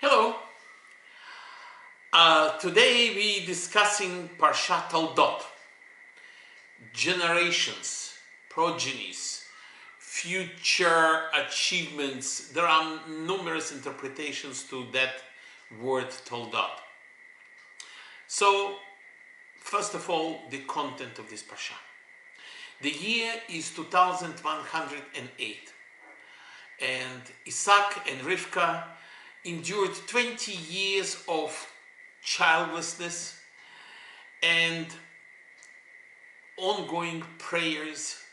Hello. Today we discussing Parshat Toldot. Generations, progenies, future achievements. There are numerous interpretations to that word Toldot. So, first of all, the content of this Parsha. The year is 2108, and Isaac and Rivka endured 20 years of childlessness and ongoing prayers,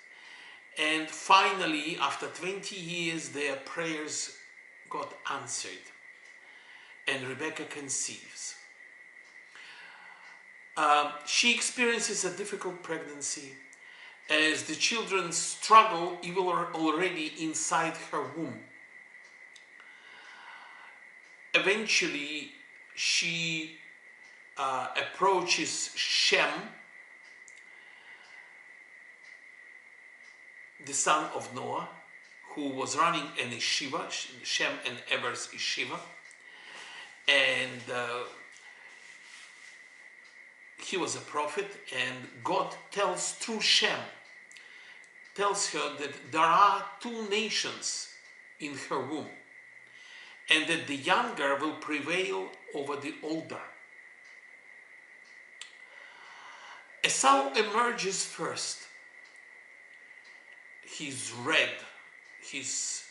and finally after 20 years their prayers got answered and Rebecca conceives. She experiences a difficult pregnancy as the children struggle even already inside her womb. Eventually, she approaches Shem, the son of Noah, who was running an yeshiva, Shem and Eber's yeshiva, and he was a prophet, and God tells through Shem, tells her that there are two nations in her womb, and that the younger will prevail over the older. Esau emerges first. He's red, his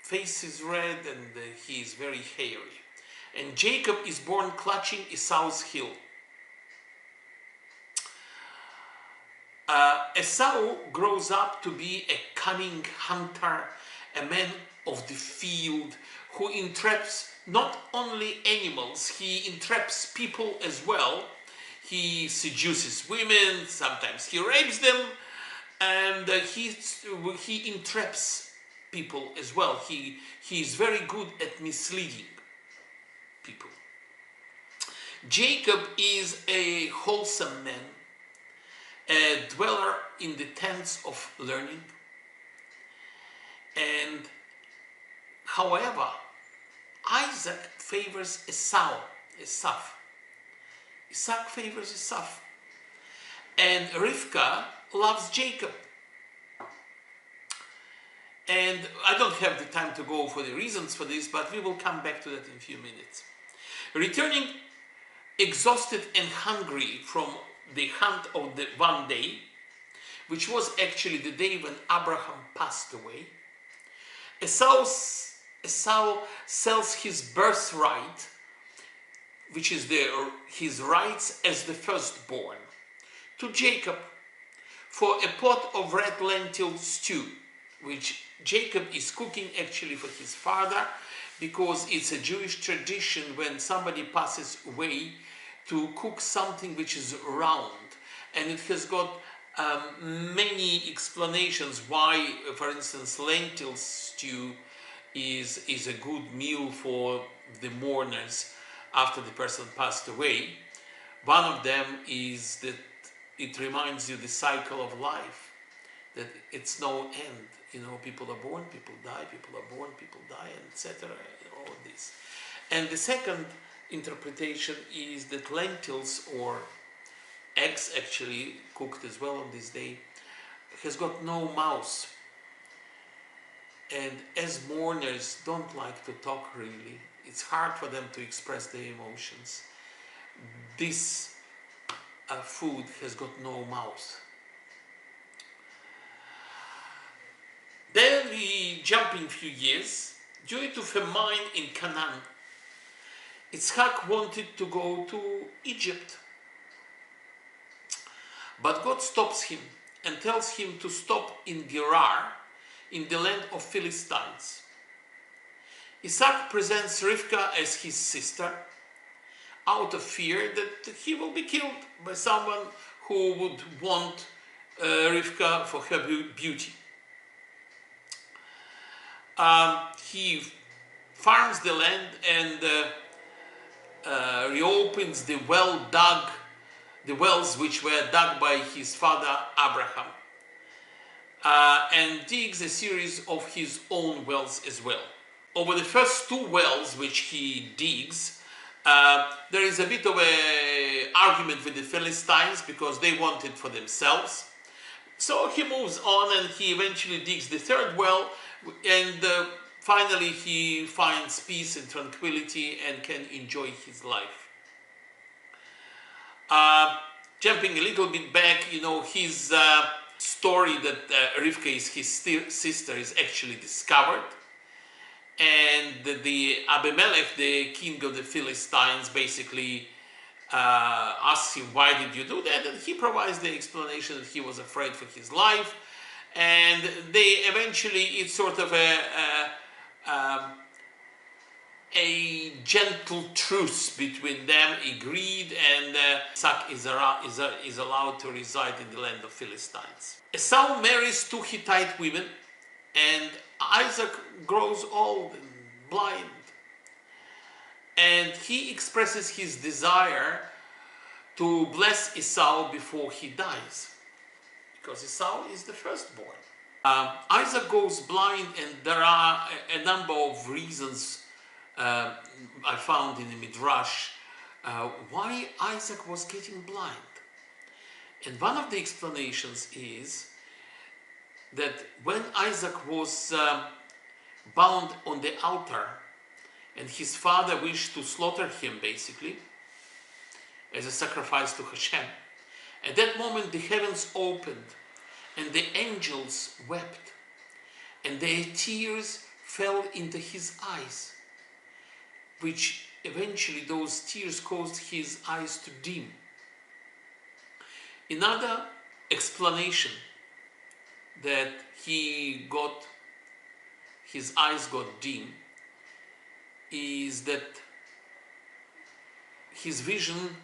face is red, and he is very hairy. And Jacob is born clutching Esau's heel. Esau grows up to be a cunning hunter, a man of the field, who entraps not only animals, he entraps people as well. He seduces women, sometimes he rapes them, and he entraps people as well. He is very good at misleading people. Jacob is a wholesome man, a dweller in the tents of learning, and however, Isaac favors Esau. Isaac favors Esau. And Rivka loves Jacob. And I don't have the time to go for the reasons for this, but we will come back to that in a few minutes. Returning exhausted and hungry from the hunt of the one day, which was actually the day when Abraham passed away, Esau sells his birthright, which is his rights as the firstborn, to Jacob for a pot of red lentil stew, which Jacob is cooking actually for his father, because it's a Jewish tradition when somebody passes away to cook something which is round, and it has got many explanations why, for instance, lentil stew is a good meal for the mourners after the person passed away. One of them is that it reminds you the cycle of life, that it's no end. You know, people are born, people die, people are born, people die, etc. All of this. And the second interpretation is that lentils, or eggs actually cooked as well on this day, has got no mouth. And as mourners don't like to talk really, it's hard for them to express their emotions. This food has got no mouth. Then we jump in a few years. Due to famine in Canaan, Yitzhak wanted to go to Egypt. But God stops him and tells him to stop in Gerar, in the land of Philistines. Isaac presents Rivka as his sister, out of fear that he will be killed by someone who would want Rivka for her beauty. He farms the land and reopens the wells which were dug by his father Abraham, and digs a series of his own wells as well. over the first two wells which he digs, there is a bit of an argument with the Philistines because they want it for themselves. So he moves on and he eventually digs the third well, and finally he finds peace and tranquility and can enjoy his life. Jumping a little bit back, his story that Rivka is his sister is actually discovered. And the Abimelech, the king of the Philistines, basically asks him, why did you do that? And he provides the explanation that he was afraid for his life. And they eventually, it's sort of a gentle truce between them, agreed, and Isaac is allowed to reside in the land of Philistines. Esau marries two Hittite women, and Isaac grows old and blind, and he expresses his desire to bless Esau before he dies, because Esau is the firstborn. Isaac goes blind, and there are a number of reasons I found in the Midrash why Isaac was getting blind. And one of the explanations is that when Isaac was bound on the altar and his father wished to slaughter him basically as a sacrifice to Hashem, at that moment the heavens opened and the angels wept and their tears fell into his eyes, which eventually those tears caused his eyes to dim. Another explanation that his eyes got dim is that his vision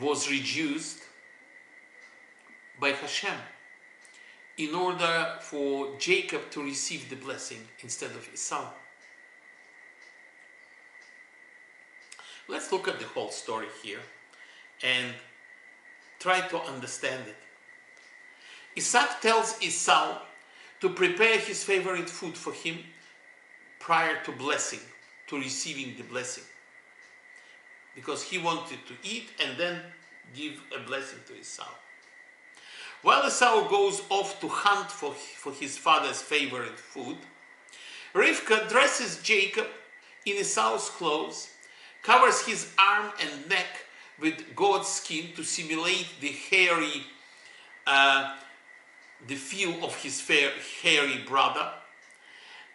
was reduced by Hashem in order for Jacob to receive the blessing instead of Esau. Let's look at the whole story here and try to understand it. Isaac tells Esau to prepare his favorite food for him prior to receiving the blessing, because he wanted to eat and then give a blessing to Esau. While Esau goes off to hunt for his father's favorite food, Rivka dresses Jacob in Esau's clothes, covers his arm and neck with goat skin to simulate the feel of his hairy brother,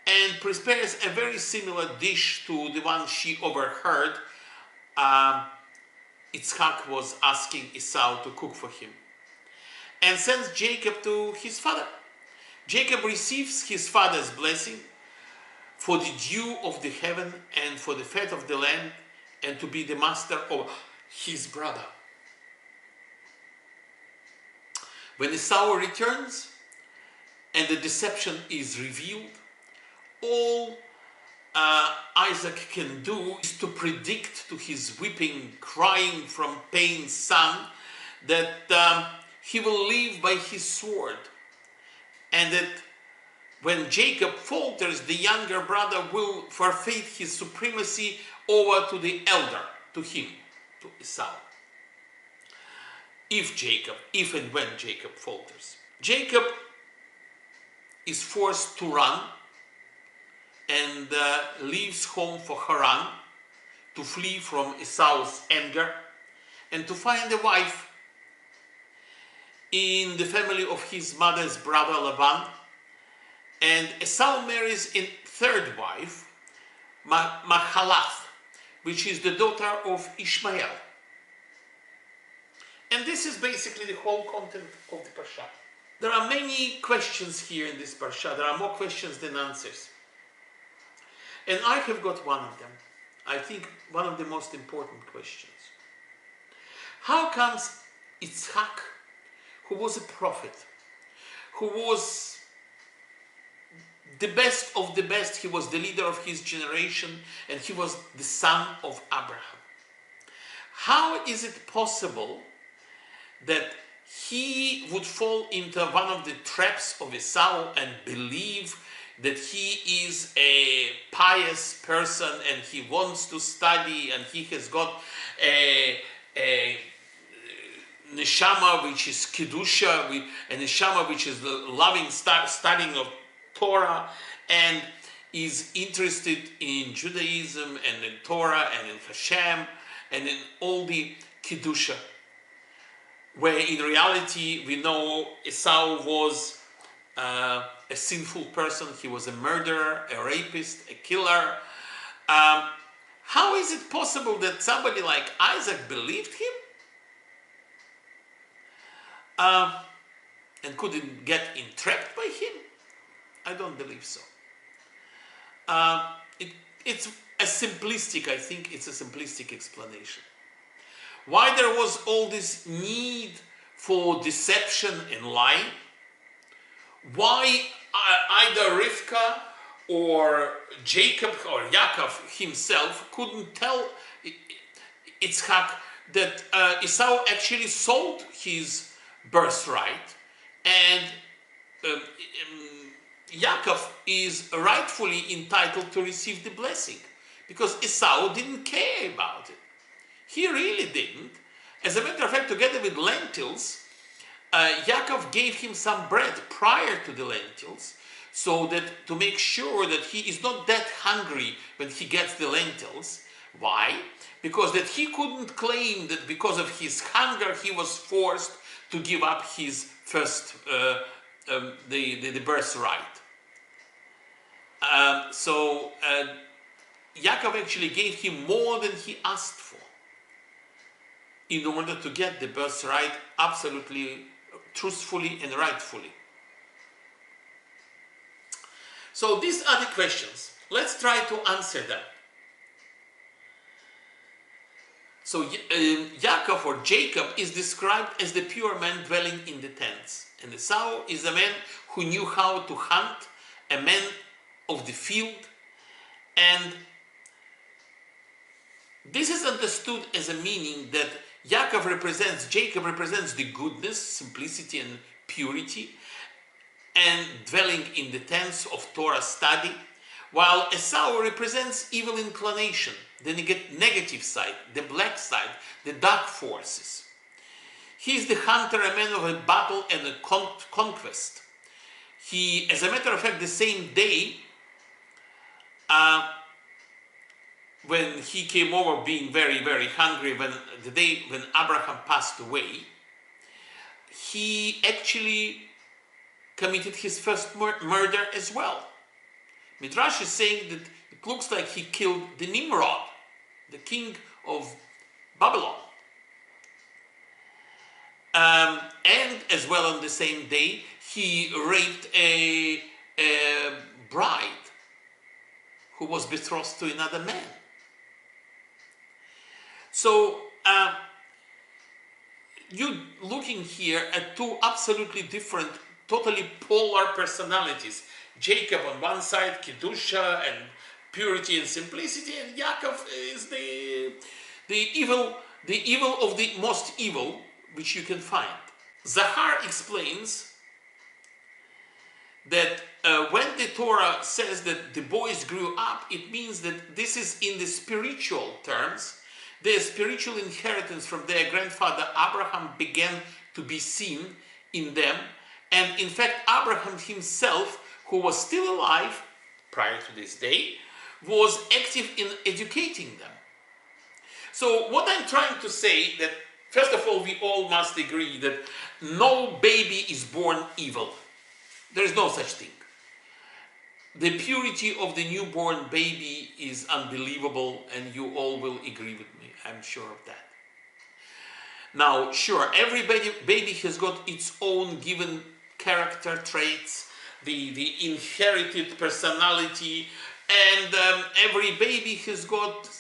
and prepares a very similar dish to the one she overheard Yitzhak was asking Esau to cook for him, and sends Jacob to his father. Jacob receives his father's blessing for the dew of the heaven and for the fat of the land, and to be the master of his brother. When Esau returns and the deception is revealed, all Isaac can do is to predict to his weeping, crying from pain son that he will live by his sword, and that when Jacob falters, the younger brother will forfeit his supremacy over to the elder, to him, to Esau. If and when Jacob falters. Jacob is forced to run and leaves home for Haran to flee from Esau's anger and to find a wife in the family of his mother's brother Laban. And Esau marries a third wife, Mahalath, which is the daughter of Ishmael. And this is basically the whole content of the Parsha. There are many questions here in this Parsha. There are more questions than answers. And I have got one of them. I think one of the most important questions. How comes Yitzhak, who was a prophet, who was the best of the best, he was the leader of his generation, and he was the son of Abraham. How is it possible that he would fall into one of the traps of Esau and believe that he is a pious person and he wants to study and he has got a neshama which is kedusha, a neshama which is the loving studying of Torah, and is interested in Judaism and in Torah and in Hashem and in all the kedusha. Where in reality we know Esau was a sinful person. He was a murderer, a rapist, a killer. How is it possible that somebody like Isaac believed him and couldn't get entrapped by him? I don't believe so. It's a simplistic, I think it's a simplistic explanation. Why there was all this need for deception and lying? Why either Rivka or Jacob or Yaakov himself couldn't tell Yitzhak that Esau actually sold his birthright and Yaakov is rightfully entitled to receive the blessing, because Esau didn't care about it. He really didn't. As a matter of fact, together with lentils, Yaakov gave him some bread prior to the lentils, so that to make sure that he is not that hungry when he gets the lentils. Why? Because that he couldn't claim that because of his hunger he was forced to give up his first the birthright. So Yaakov actually gave him more than he asked for in order to get the birthright absolutely, truthfully and rightfully. So these are the questions. Let's try to answer them. So Yaakov or Jacob is described as the pure man dwelling in the tents. And Esau is a man who knew how to hunt, a man of the field. And this is understood as a meaning that Jacob represents the goodness, simplicity and purity, and dwelling in the tents of Torah study, while Esau represents evil inclination, the negative side, the black side, the dark forces. He is the hunter, a man of a battle and a conquest. He, as a matter of fact, the same day when he came over being very, very hungry, the day when Abraham passed away, he actually committed his first murder as well. Midrash is saying that it looks like he killed the Nimrod, the king of Babylon. And as well on the same day, he raped a bride who was betrothed to another man. So you're looking here at two absolutely different, totally polar personalities. Jacob on one side, Kedusha and purity and simplicity, and Yaakov is the evil of the most evil which you can find. Zahar explains that when the Torah says that the boys grew up, it means that this is in the spiritual terms. Their spiritual inheritance from their grandfather Abraham began to be seen in them. And in fact, Abraham himself, who was still alive prior to this day, was active in educating them. So what I'm trying to say that, first of all, we all must agree that no baby is born evil. There is no such thing. The purity of the newborn baby is unbelievable, and you all will agree with me, I'm sure of that. Now, sure, every baby has got its own given character traits, the inherited personality, and every baby has got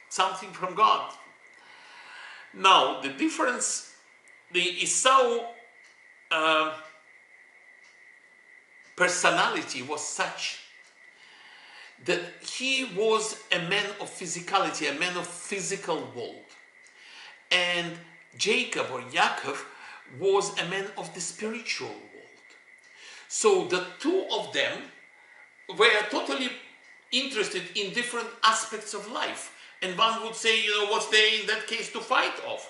something from God. Now, the difference, the Esau personality was such that he was a man of physicality, a man of physical world. And Jacob or Yaakov was a man of the spiritual world. So the two of them were totally interested in different aspects of life. And one would say, what's there in that case to fight of?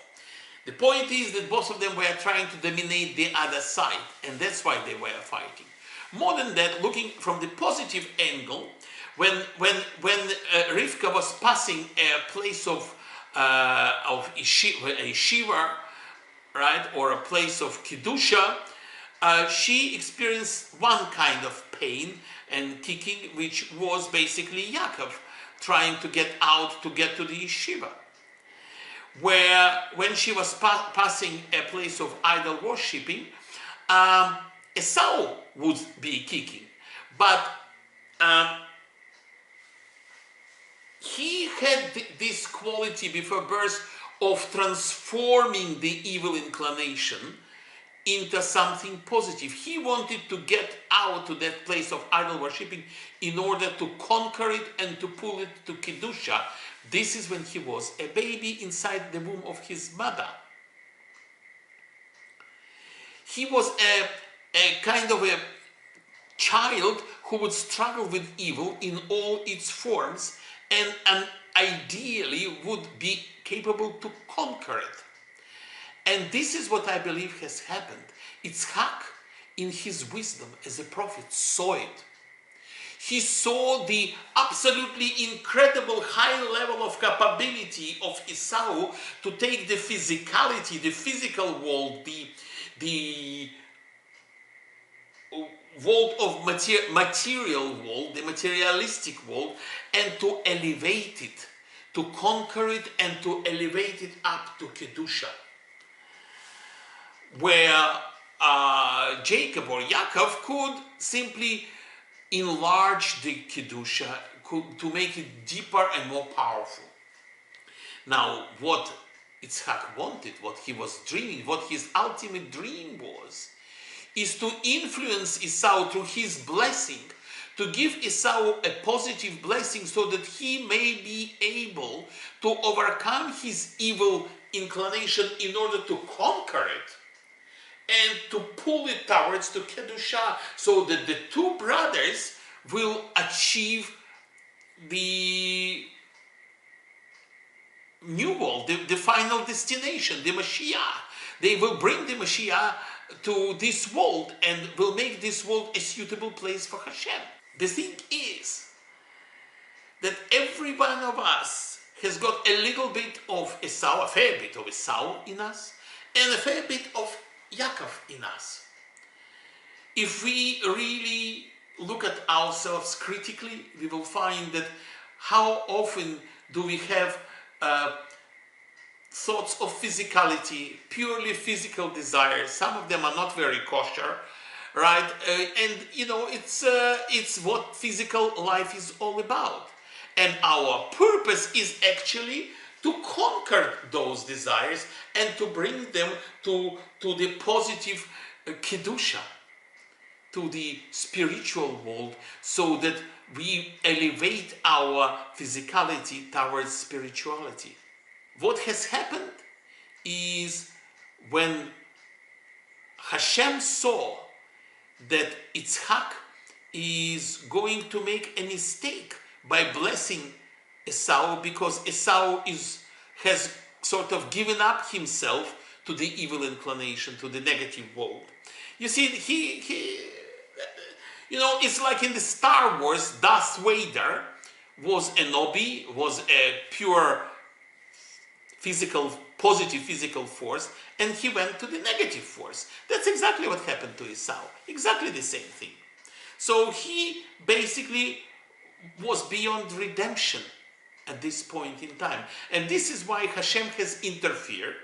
The point is that both of them were trying to dominate the other side, and that's why they were fighting. More than that, looking from the positive angle, when Rivka was passing a place of yeshiva, right, or a place of kedusha, she experienced one kind of pain and kicking, which was basically Yaakov trying to get out to get to the yeshiva. Where when she was passing a place of idol worshipping, Esau would be kicking, but he had this quality before birth of transforming the evil inclination into something positive. He wanted to get out to that place of idol worshipping in order to conquer it and to pull it to Kedusha. This is when he was a baby inside the womb of his mother. He was a kind of a child who would struggle with evil in all its forms and ideally would be capable to conquer it. And this is what I believe has happened. Yitzhak, in his wisdom as a prophet, saw it. He saw the absolutely incredible high level of capability of Esau to take the physicality, the physical world, the world of material world, the materialistic world, and to elevate it, to conquer it and to elevate it up to Kedusha. Where Jacob or Yaakov could simply enlarge the Kedusha to make it deeper and more powerful. Now, what Yitzhak wanted, what he was dreaming, what his ultimate dream was, is to influence Esau through his blessing, to give Esau a positive blessing so that he may be able to overcome his evil inclination in order to conquer it and to pull it towards to Kedusha, so that the two brothers will achieve the new world, the final destination, the Mashiach. They will bring the Mashiach to this world and will make this world a suitable place for Hashem. The thing is that every one of us has got a little bit of Esau, a fair bit of Esau in us, and a fair bit of Yaakov in us. If we really look at ourselves critically, we will find that how often do we have thoughts of physicality, purely physical desires. Some of them are not very kosher, right? And it's what physical life is all about. And our purpose is actually to conquer those desires and to bring them to the positive Kedusha, to the spiritual world, so that we elevate our physicality towards spirituality. What has happened is when Hashem saw that Yitzhak is going to make a mistake by blessing Esau, because Esau has sort of given up himself to the evil inclination, to the negative world. You see, it's like in the Star Wars, Darth Vader was a Nobi, was a pure positive physical force, and he went to the negative force. That's exactly what happened to Esau. Exactly the same thing. So he basically was beyond redemption at this point in time. And this is why Hashem has interfered,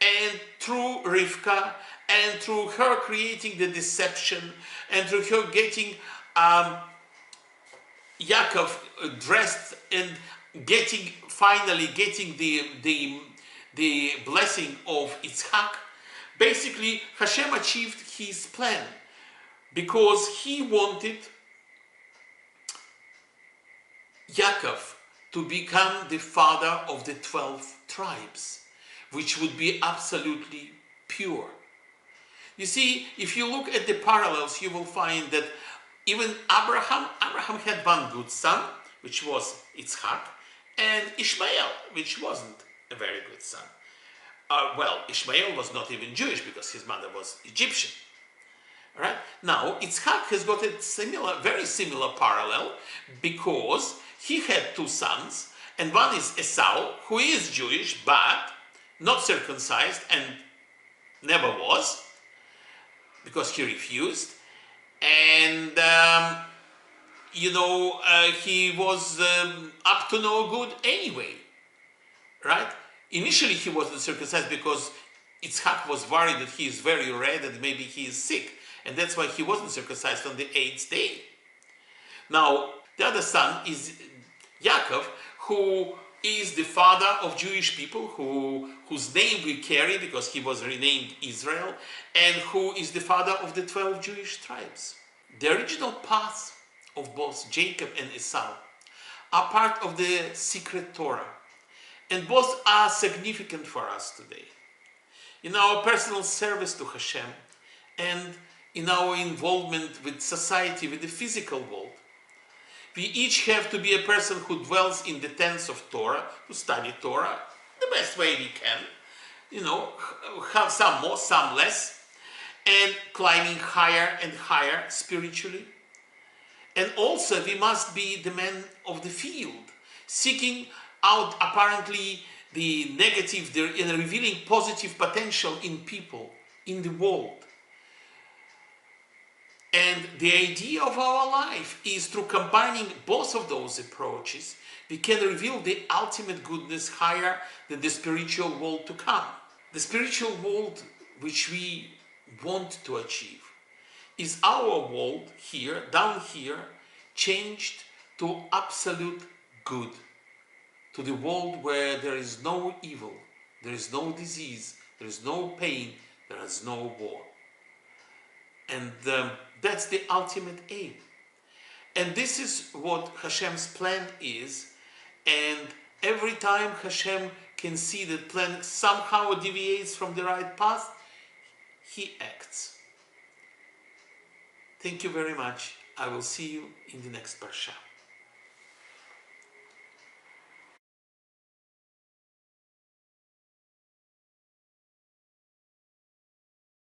and through Rivka, and through her creating the deception, and through her getting Yaakov dressed and finally getting the blessing of Yitzhak, basically Hashem achieved his plan, because he wanted Yaakov to become the father of the 12 tribes, which would be absolutely pure. You see, if you look at the parallels, you will find that even Abraham had one good son, which was Yitzhak, and Ishmael, which wasn't a very good son. Well, Ishmael was not even Jewish because his mother was Egyptian. Right? Now, Yitzhak has got a very similar parallel because he had two sons, and one is Esau, who is Jewish but not circumcised and never was because he refused, and he was up to no good anyway. Right? Initially, he wasn't circumcised because Yitzhak was worried that he is very red and maybe he is sick. And that's why he wasn't circumcised on the 8th day. Now, the other son is Yaakov, who is the father of Jewish people, whose name we carry because he was renamed Israel, and who is the father of the 12 Jewish tribes. The original paths of both Jacob and Esau are part of the secret Torah, and both are significant for us today. In our personal service to Hashem and in our involvement with society, with the physical world, we each have to be a person who dwells in the tents of Torah, to study Torah the best way we can, have some more, some less, and climbing higher and higher spiritually. And also we must be the men of the field, seeking out apparently the negative and revealing positive potential in people, in the world. And the idea of our life is through combining both of those approaches, we can reveal the ultimate goodness higher than the spiritual world to come. The spiritual world which we want to achieve is our world here, down here, changed to absolute good, to the world where there is no evil, there is no disease, there is no pain, there is no war. And that's the ultimate aim. And this is what Hashem's plan is. And every time Hashem can see that plan somehow deviates from the right path, he acts. Thank you very much. I will see you in the next Parsha.